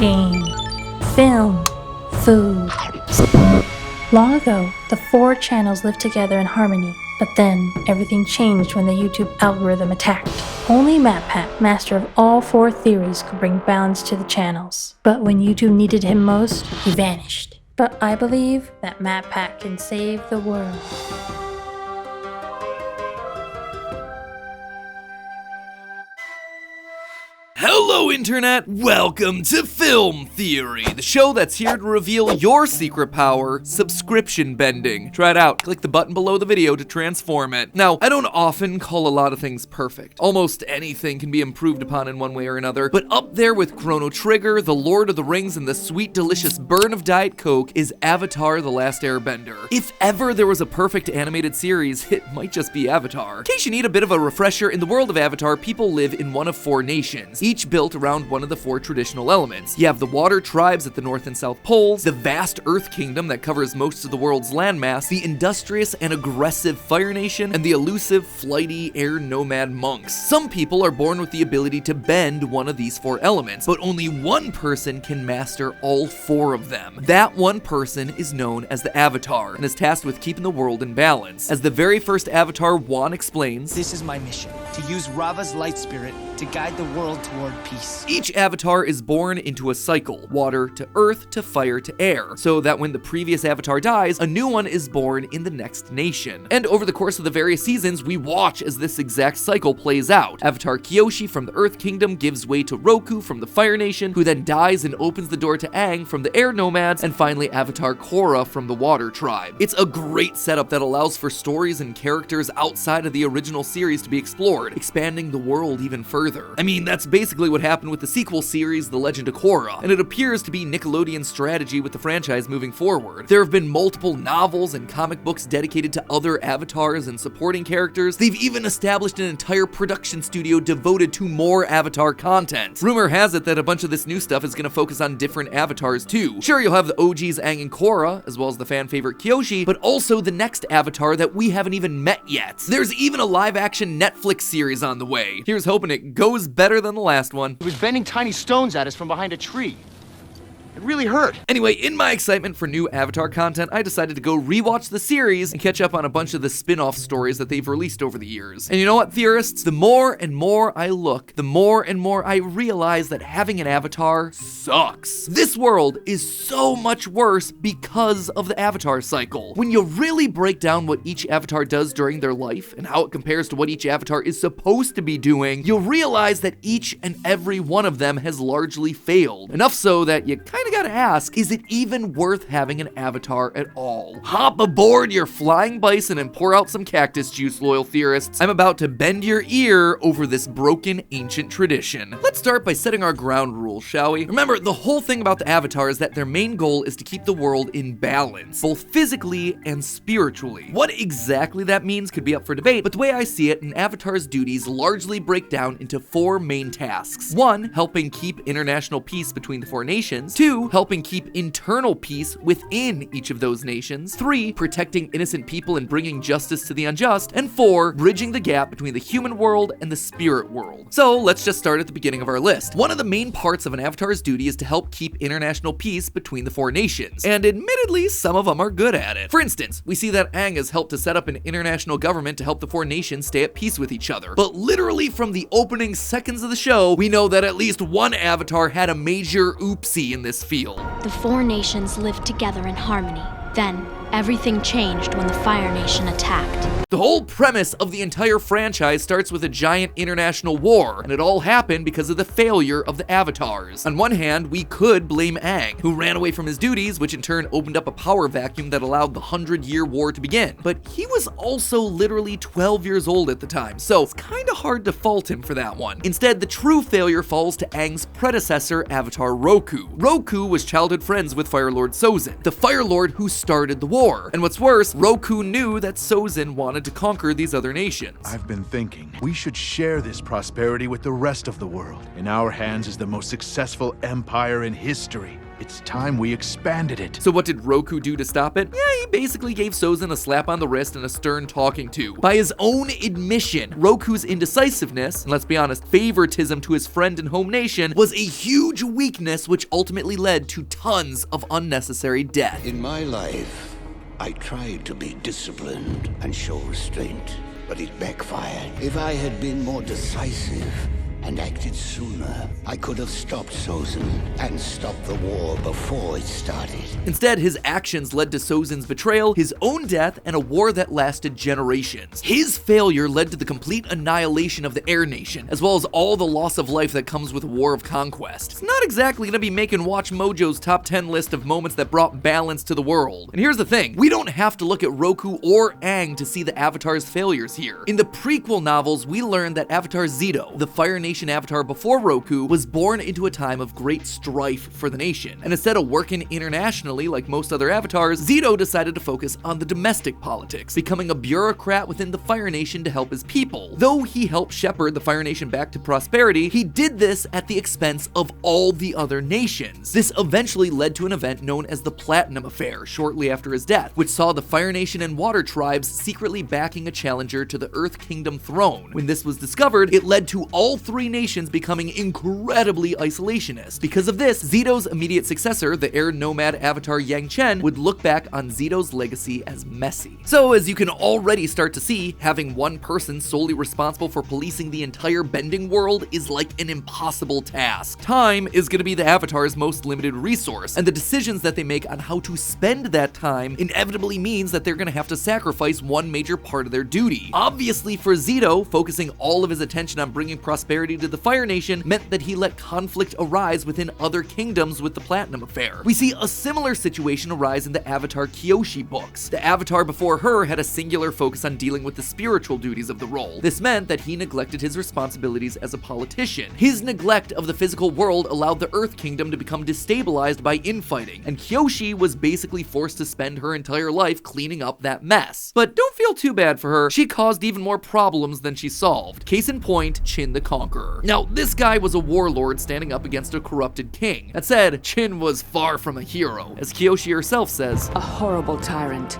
game, film, food. Long ago, the 4 channels lived together in harmony, but then everything changed when the YouTube algorithm attacked. Only Matpat, master of all 4 theories, could bring balance to the channels. But when YouTube needed him most, he vanished. But I believe that Matpat can save the world. Hello Internet! Welcome to Film Theory, the show that's here to reveal your secret power, subscription bending. Try it out. Click the button below the video to transform it. Now, I don't often call a lot of things perfect. Almost anything can be improved upon in one way or another, but up there with Chrono Trigger, The Lord of the Rings, and the sweet delicious burn of Diet Coke is Avatar: The Last Airbender. If ever there was a perfect animated series, it might just be Avatar. In case you need a bit of a refresher, in the world of Avatar, people live in one of 4 nations, each built around one of the 4 traditional elements. You have the water tribes at the North and South Poles, the vast Earth Kingdom that covers most of the world's landmass, the industrious and aggressive Fire Nation, and the elusive, flighty air nomad monks. Some people are born with the ability to bend one of these 4 elements, but only one person can master all 4 of them. That one person is known as the Avatar, and is tasked with keeping the world in balance. As the very first Avatar, Wan explains, "This is my mission, to use Rava's light spirit to guide the world toward peace." Each avatar is born into a cycle, water to earth to fire to air, so that when the previous avatar dies, a new one is born in the next nation. And over the course of the various seasons, we watch as this exact cycle plays out. Avatar Kyoshi from the Earth Kingdom gives way to Roku from the Fire Nation, who then dies and opens the door to Aang from the Air Nomads, and finally Avatar Korra from the Water Tribe. It's a great setup that allows for stories and characters outside of the original series to be explored, expanding the world even further. I mean, that's basically what happened with the sequel series, The Legend of Korra, and it appears to be Nickelodeon's strategy with the franchise moving forward. There have been multiple novels and comic books dedicated to other avatars and supporting characters. They've even established an entire production studio devoted to more Avatar content. Rumor has it that a bunch of this new stuff is going to focus on different avatars too. Sure, you'll have the OGs Aang and Korra, as well as the fan favorite Kyoshi, but also the next avatar that we haven't even met yet. There's even a live-action Netflix series on the way. Here's hoping it goes better than the last one. He was bending tiny stones at us from behind a tree. It really hurt. Anyway, in my excitement for new Avatar content, I decided to go rewatch the series and catch up on a bunch of the spin-off stories that they've released over the years. And you know what, theorists? The more and more I look, the more and more I realize that having an avatar sucks. This world is so much worse because of the avatar cycle. When you really break down what each avatar does during their life and how it compares to what each avatar is supposed to be doing, you'll realize that each and every one of them has largely failed. Enough so that you kinda gotta ask, is it even worth having an avatar at all? Hop aboard your flying bison and pour out some cactus juice, loyal theorists. I'm about to bend your ear over this broken ancient tradition. Let's start by setting our ground rules, shall we? Remember, the whole thing about the avatar is that their main goal is to keep the world in balance, both physically and spiritually. What exactly that means could be up for debate, but the way I see it, an avatar's duties largely break down into 4 main tasks. 1, helping keep international peace between the 4 nations. 2, helping keep internal peace within each of those nations. 3, protecting innocent people and bringing justice to the unjust. And 4, bridging the gap between the human world and the spirit world. So let's just start at the beginning of our list. One of the main parts of an avatar's duty is to help keep international peace between the 4 nations. And admittedly, some of them are good at it. For instance, we see that Aang has helped to set up an international government to help the 4 nations stay at peace with each other. But literally from the opening seconds of the show, we know that at least one avatar had a major oopsie in this field. The 4 nations lived together in harmony. Then, everything changed when the Fire Nation attacked. The whole premise of the entire franchise starts with a giant international war, and it all happened because of the failure of the avatars. On one hand, we could blame Aang, who ran away from his duties, which in turn opened up a power vacuum that allowed the 100-year war to begin. But he was also literally 12 years old at the time, so it's kinda hard to fault him for that one. Instead, the true failure falls to Aang's predecessor, Avatar Roku. Roku was childhood friends with Fire Lord Sozin, the Fire Lord who started the war. And what's worse, Roku knew that Sozin wanted to conquer these other nations. I've been thinking, we should share this prosperity with the rest of the world. In our hands is the most successful empire in history. It's time we expanded it. So what did Roku do to stop it? Yeah, he basically gave Sozin a slap on the wrist and a stern talking to. By his own admission, Roku's indecisiveness, and let's be honest, favoritism to his friend and home nation, was a huge weakness which ultimately led to tons of unnecessary death. In my life, I tried to be disciplined and show restraint, but it backfired. If I had been more decisive and acted sooner, I could have stopped Sozin and stopped the war before it started. Instead, his actions led to Sozin's betrayal, his own death, and a war that lasted generations. His failure led to the complete annihilation of the Air Nation, as well as all the loss of life that comes with a war of conquest. It's not exactly gonna be making Watch Mojo's top 10 list of moments that brought balance to the world. And here's the thing, we don't have to look at Roku or Aang to see the Avatar's failures here. In the prequel novels, we learned that Avatar Zito, the Fire Nation Avatar before Roku, was born into a time of great strife for the nation. And instead of working internationally like most other avatars, Zito decided to focus on the domestic politics, becoming a bureaucrat within the Fire Nation to help his people. Though he helped shepherd the Fire Nation back to prosperity, he did this at the expense of all the other nations. This eventually led to an event known as the Platinum Affair shortly after his death, which saw the Fire Nation and Water Tribes secretly backing a challenger to the Earth Kingdom throne. When this was discovered, it led to all three nations becoming incredibly isolationist. Because of this, Zito's immediate successor, the air nomad avatar Yang Chen, would look back on Zito's legacy as messy. So as you can already start to see, having one person solely responsible for policing the entire bending world is like an impossible task. Time is going to be the avatar's most limited resource, and the decisions that they make on how to spend that time inevitably means that they're going to have to sacrifice one major part of their duty. Obviously for Zito, focusing all of his attention on bringing prosperity to the Fire Nation meant that he let conflict arise within other kingdoms with the Platinum Affair. We see a similar situation arise in the Avatar Kyoshi books. The Avatar before her had a singular focus on dealing with the spiritual duties of the role. This meant that he neglected his responsibilities as a politician. His neglect of the physical world allowed the Earth Kingdom to become destabilized by infighting, and Kyoshi was basically forced to spend her entire life cleaning up that mess. But don't feel too bad for her, she caused even more problems than she solved. Case in point, Chin the Conqueror. Now, this guy was a warlord standing up against a corrupted king. That said, Chin was far from a hero. As Kyoshi herself says, a horrible tyrant.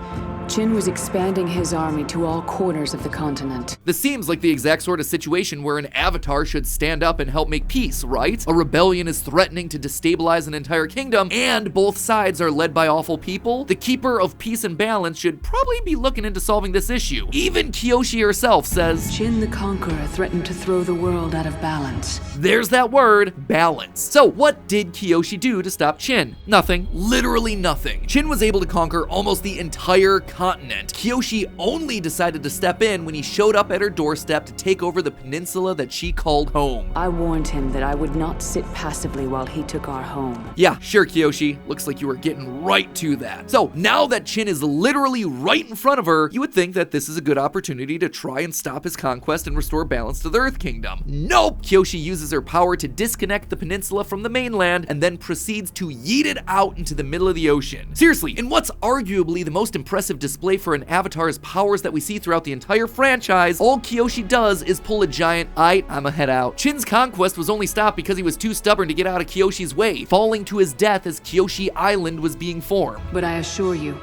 Chin was expanding his army to all corners of the continent. This seems like the exact sort of situation where an avatar should stand up and help make peace, right? A rebellion is threatening to destabilize an entire kingdom, and both sides are led by awful people. The keeper of peace and balance should probably be looking into solving this issue. Even Kyoshi herself says, Chin the Conqueror threatened to throw the world out of balance. There's that word, balance. So what did Kyoshi do to stop Chin? Nothing. Literally nothing. Chin was able to conquer almost the entire continent. Kyoshi only decided to step in when he showed up at her doorstep to take over the peninsula that she called home. I warned him that I would not sit passively while he took our home. Yeah, sure, Kyoshi. Looks like you were getting right to that. So now that Chin is literally right in front of her, you would think that this is a good opportunity to try and stop his conquest and restore balance to the Earth Kingdom. Nope! Kyoshi uses her power to disconnect the peninsula from the mainland and then proceeds to yeet it out into the middle of the ocean. Seriously, in what's arguably the most impressive display for an avatar's powers that we see throughout the entire franchise, all Kyoshi does is pull a giant, I'ma head out. Chin's conquest was only stopped because he was too stubborn to get out of Kyoshi's way, falling to his death as Kyoshi Island was being formed. But I assure you,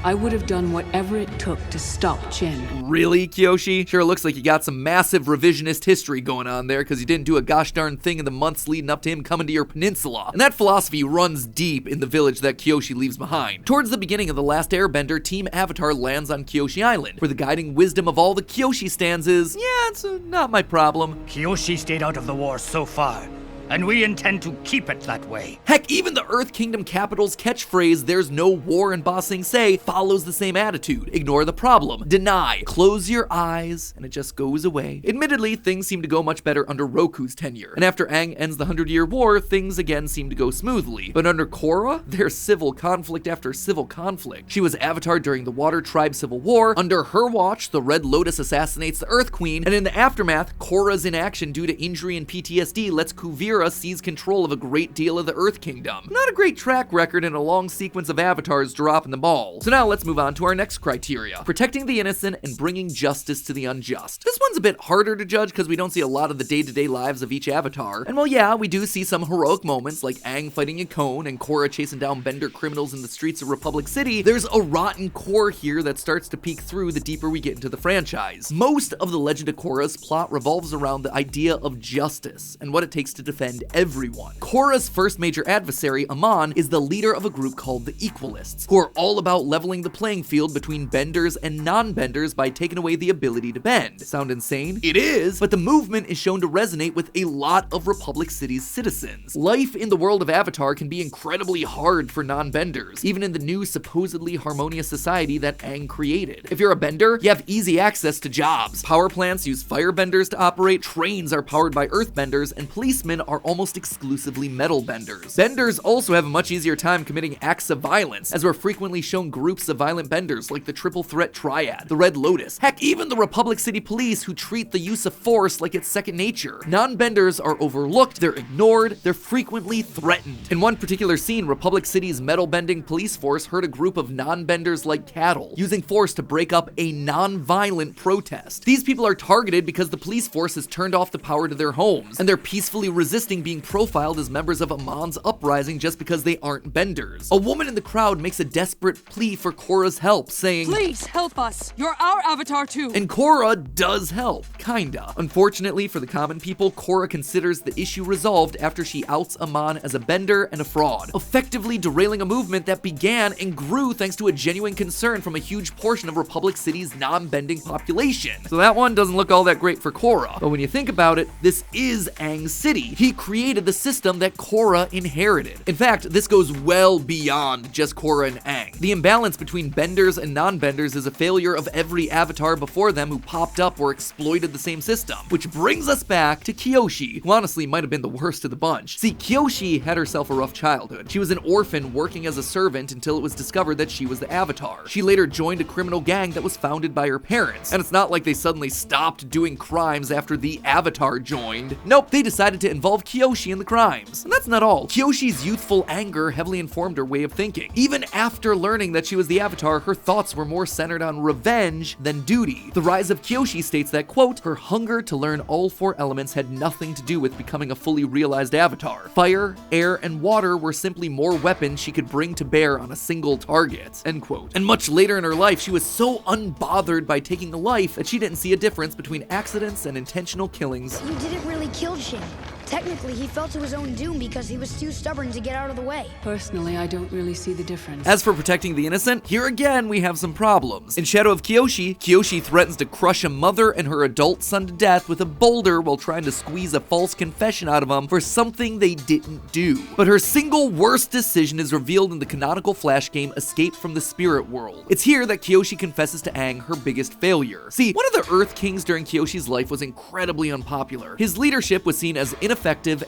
I would have done whatever it took to stop Chin. Really, Kyoshi? Sure looks like you got some massive revisionist history going on there because you didn't do a gosh darn thing in the months leading up to him coming to your peninsula. And that philosophy runs deep in the village that Kyoshi leaves behind. Towards the beginning of The Last Airbender, Team Avatar lands on Kyoshi Island, where the guiding wisdom of all the Kyoshi stands is, yeah, it's not my problem. Kyoshi stayed out of the war so far, and we intend to keep it that way. Heck, even the Earth Kingdom capital's catchphrase, "There's no war in Ba Sing Se," follows the same attitude. Ignore the problem. Deny. Close your eyes, and it just goes away. Admittedly, things seem to go much better under Roku's tenure, and after Aang ends the 100-Year War, things again seem to go smoothly. But under Korra, there's civil conflict after civil conflict. She was Avatar during the Water Tribe Civil War. Under her watch, the Red Lotus assassinates the Earth Queen, and in the aftermath, Korra's inaction due to injury and PTSD lets Kuvira era seize control of a great deal of the Earth Kingdom. Not a great track record in a long sequence of avatars dropping the ball. So now let's move on to our next criteria: protecting the innocent and bringing justice to the unjust. This one's a bit harder to judge because we don't see a lot of the day-to-day lives of each avatar. And while yeah, we do see some heroic moments like Aang fighting a Koen and Korra chasing down Bender criminals in the streets of Republic City, there's a rotten core here that starts to peek through the deeper we get into the franchise. Most of the Legend of Korra's plot revolves around the idea of justice and what it takes to defend everyone. Korra's first major adversary, Amon, is the leader of a group called the Equalists, who are all about leveling the playing field between benders and non-benders by taking away the ability to bend. Sound insane? It is, but the movement is shown to resonate with a lot of Republic City's citizens. Life in the world of Avatar can be incredibly hard for non-benders, even in the new supposedly harmonious society that Aang created. If you're a bender, you have easy access to jobs. Power plants use firebenders to operate, trains are powered by earthbenders, and policemen are almost exclusively metal benders. Benders also have a much easier time committing acts of violence, as we're frequently shown groups of violent benders like the Triple Threat Triad, the Red Lotus, heck, even the Republic City Police, who treat the use of force like it's second nature. Non-benders are overlooked, they're ignored, they're frequently threatened. In one particular scene, Republic City's metal bending police force herd a group of non-benders like cattle, using force to break up a non-violent protest. These people are targeted because the police force has turned off the power to their homes, and they're peacefully resisting being profiled as members of Amon's uprising just because they aren't benders. A woman in the crowd makes a desperate plea for Korra's help, saying, "Please help us. You're our avatar too." And Korra does help, kinda. Unfortunately for the common people, Korra considers the issue resolved after she outs Amon as a bender and a fraud, effectively derailing a movement that began and grew thanks to a genuine concern from a huge portion of Republic City's non-bending population. So that one doesn't look all that great for Korra. But when you think about it, this is Aang's city. He created the system that Korra inherited. In fact, this goes well beyond just Korra and Aang. The imbalance between benders and non-benders is a failure of every avatar before them who popped up or exploited the same system. Which brings us back to Kyoshi, who honestly might have been the worst of the bunch. See, Kyoshi had herself a rough childhood. She was an orphan working as a servant until it was discovered that she was the avatar. She later joined a criminal gang that was founded by her parents. And it's not like they suddenly stopped doing crimes after the avatar joined. Nope, they decided to involve Kyoshi in the crimes. And that's not all. Kyoshi's youthful anger heavily informed her way of thinking. Even after learning that she was the avatar, her thoughts were more centered on revenge than duty. The Rise of Kyoshi states that, quote, her hunger to learn all four elements had nothing to do with becoming a fully realized avatar. Fire, air, and water were simply more weapons she could bring to bear on a single target, end quote. And much later in her life, she was so unbothered by taking a life that she didn't see a difference between accidents and intentional killings. You didn't really kill Jin. Technically, he fell to his own doom because he was too stubborn to get out of the way. Personally, I don't really see the difference. As for protecting the innocent, here again we have some problems. In Shadow of Kyoshi, Kyoshi threatens to crush a mother and her adult son to death with a boulder while trying to squeeze a false confession out of them for something they didn't do. But her single worst decision is revealed in the canonical Flash game Escape from the Spirit World. It's here that Kyoshi confesses to Aang her biggest failure. See, one of the Earth Kings during Kyoshi's life was incredibly unpopular. His leadership was seen as ineffective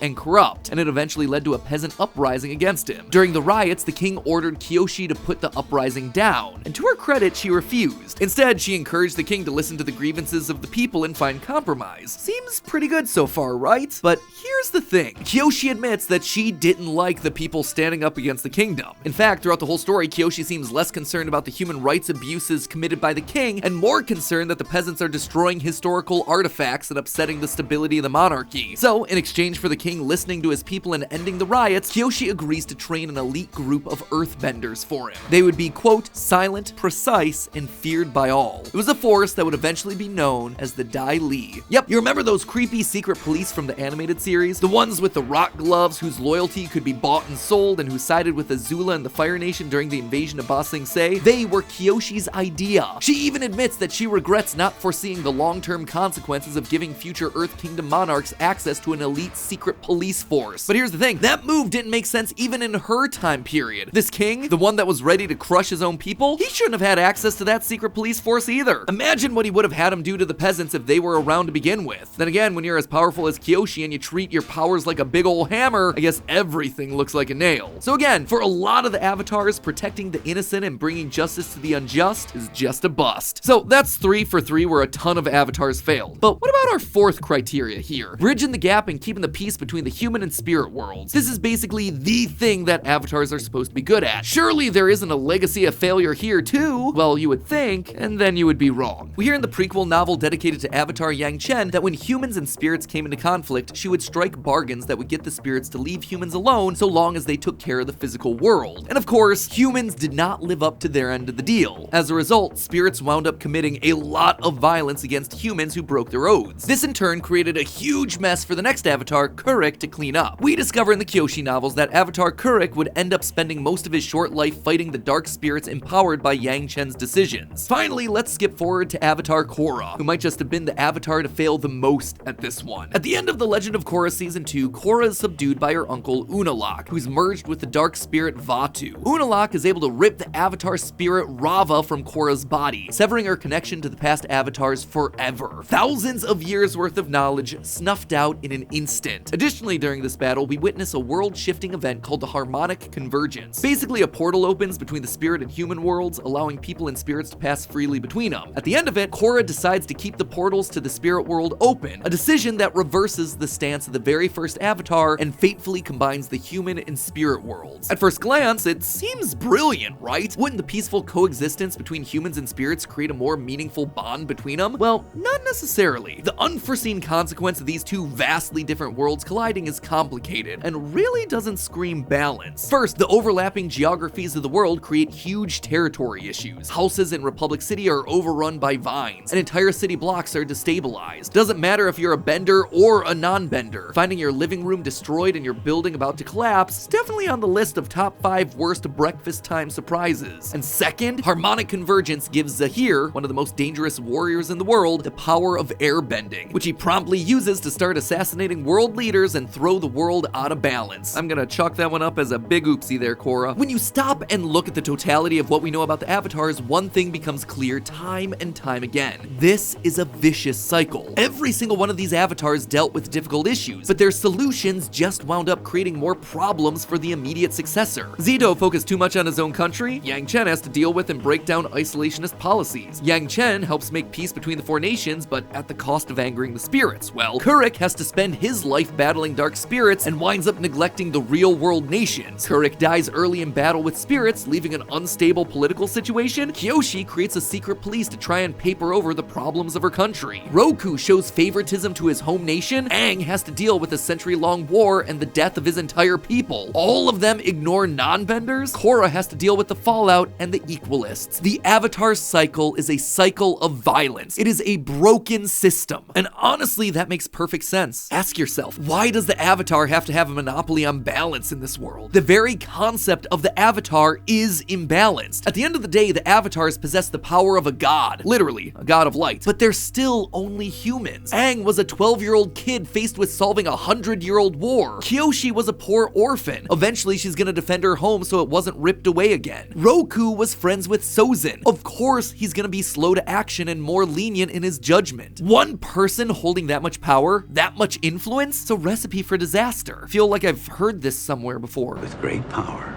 and corrupt, and it eventually led to a peasant uprising against him. During the riots, the king ordered Kyoshi to put the uprising down, and to her credit, she refused. Instead, she encouraged the king to listen to the grievances of the people and find compromise. Seems pretty good so far, right? But here's the thing. Kyoshi admits that she didn't like the people standing up against the kingdom. In fact, throughout the whole story, Kyoshi seems less concerned about the human rights abuses committed by the king and more concerned that the peasants are destroying historical artifacts and upsetting the stability of the monarchy. So, in exchange for the king listening to his people and ending the riots, Kyoshi agrees to train an elite group of earthbenders for him. They would be, quote, silent, precise, and feared by all. It was a force that would eventually be known as the Dai Li. Yep, you remember those creepy secret police from the animated series? The ones with the rock gloves whose loyalty could be bought and sold and who sided with Azula and the Fire Nation during the invasion of Ba Sing Se? They were Kyoshi's idea. She even admits that she regrets not foreseeing the long-term consequences of giving future Earth Kingdom monarchs access to an elite secret police force. But here's the thing, that move didn't make sense even in her time period. This king, the one that was ready to crush his own people, he shouldn't have had access to that secret police force either. Imagine what he would have had him do to the peasants if they were around to begin with. Then again, when you're as powerful as Kyoshi and you treat your powers like a big ol' hammer, I guess everything looks like a nail. So again, for a lot of the avatars, protecting the innocent and bringing justice to the unjust is just a bust. So that's 3 for 3 where a ton of avatars failed. But what about our fourth criteria here? Bridging the gap and keeping keeping the peace between the human and spirit worlds. This is basically the thing that avatars are supposed to be good at. Surely there isn't a legacy of failure here too? Well, you would think, and then you would be wrong. We hear in the prequel novel dedicated to Avatar Yang Chen that when humans and spirits came into conflict, she would strike bargains that would get the spirits to leave humans alone so long as they took care of the physical world. And of course, humans did not live up to their end of the deal. As a result, spirits wound up committing a lot of violence against humans who broke their oaths. This in turn created a huge mess for the next Avatar, Kuruk, to clean up. We discover in the Kyoshi novels that Avatar Kuruk would end up spending most of his short life fighting the dark spirits empowered by Yang Chen's decisions. Finally, let's skip forward to Avatar Korra, who might just have been the Avatar to fail the most at this one. At the end of The Legend of Korra Season 2, Korra is subdued by her uncle Unalaq, who's merged with the dark spirit Vatu. Unalaq is able to rip the Avatar spirit Rava from Korra's body, severing her connection to the past Avatars forever. Thousands of years worth of knowledge snuffed out in an instant. Additionally, during this battle, we witness a world-shifting event called the Harmonic Convergence. Basically, a portal opens between the spirit and human worlds, allowing people and spirits to pass freely between them. At the end of it, Korra decides to keep the portals to the spirit world open, a decision that reverses the stance of the very first Avatar and fatefully combines the human and spirit worlds. At first glance, it seems brilliant, right? Wouldn't the peaceful coexistence between humans and spirits create a more meaningful bond between them? Well, not necessarily. The unforeseen consequence of these two vastly different worlds colliding is complicated and really doesn't scream balance. First, the overlapping geographies of the world create huge territory issues. Houses in Republic City are overrun by vines, and entire city blocks are destabilized. Doesn't matter if you're a bender or a non-bender. Finding your living room destroyed and your building about to collapse is definitely on the list of top 5 worst breakfast time surprises. And second, Harmonic Convergence gives Zahir, one of the most dangerous warriors in the world, the power of airbending, which he promptly uses to start assassinating world leaders and throw the world out of balance. I'm gonna chalk that one up as a big oopsie there, Korra. When you stop and look at the totality of what we know about the Avatars, one thing becomes clear time and time again. This is a vicious cycle. Every single one of these Avatars dealt with difficult issues, but their solutions just wound up creating more problems for the immediate successor. Zito focused too much on his own country. Yang Chen has to deal with and break down isolationist policies. Yang Chen helps make peace between the 4 nations, but at the cost of angering the spirits. Well, Kuruk has to spend his life battling dark spirits and winds up neglecting the real world nations. Kuruk dies early in battle with spirits, leaving an unstable political situation. Kyoshi creates a secret police to try and paper over the problems of her country. Roku shows favoritism to his home nation. Aang has to deal with a century-long war and the death of his entire people. All of them ignore non-benders. Korra has to deal with the fallout and the equalists. The Avatar cycle is a cycle of violence. It is a broken system. And honestly, that makes perfect sense. Ask yourself, why does the Avatar have to have a monopoly on balance in this world? The very concept of the Avatar is imbalanced. At the end of the day, the Avatars possess the power of a god, literally, a god of light, but they're still only humans. Aang was a 12-year-old kid faced with solving a 100-year-old war. Kyoshi was a poor orphan. Eventually, she's gonna defend her home so it wasn't ripped away again. Roku was friends with Sozin. Of course, he's gonna be slow to action and more lenient in his judgment. One person holding that much power, that much influence, it's a recipe for disaster. I feel like I've heard this somewhere before. With great power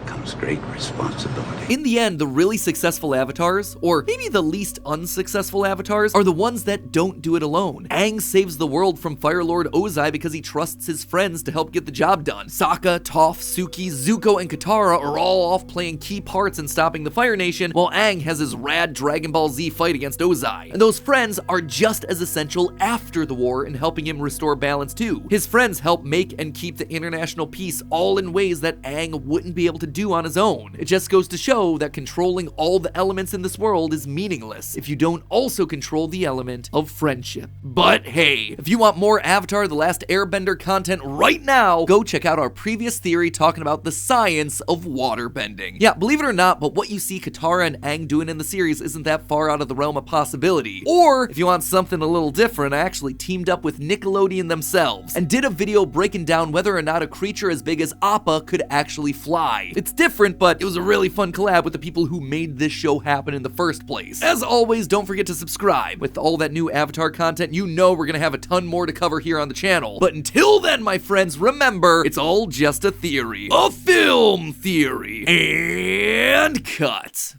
comes great responsibility. In the end, the really successful Avatars, or maybe the least unsuccessful Avatars, are the ones that don't do it alone. Aang saves the world from Fire Lord Ozai because he trusts his friends to help get the job done. Sokka, Toph, Suki, Zuko, and Katara are all off playing key parts in stopping the Fire Nation, while Aang has his rad Dragon Ball Z fight against Ozai. And those friends are just as essential after the war in helping him restore balance too. His friends help make and keep the international peace all in ways that Aang wouldn't be able to do on his own. It just goes to show that controlling all the elements in this world is meaningless if you don't also control the element of friendship. But hey, if you want more Avatar: The Last Airbender content right now, go check out our previous theory talking about the science of waterbending. Yeah, believe it or not, but what you see Katara and Aang doing in the series isn't that far out of the realm of possibility. Or, if you want something a little different, I actually teamed up with Nickelodeon themselves and did a video breaking down whether or not a creature as big as Appa could actually fly. It's different, but it was a really fun collab with the people who made this show happen in the first place. As always, don't forget to subscribe. With all that new Avatar content, you know we're gonna have a ton more to cover here on the channel. But until then, my friends, remember, it's all just a theory. A film theory. And cut.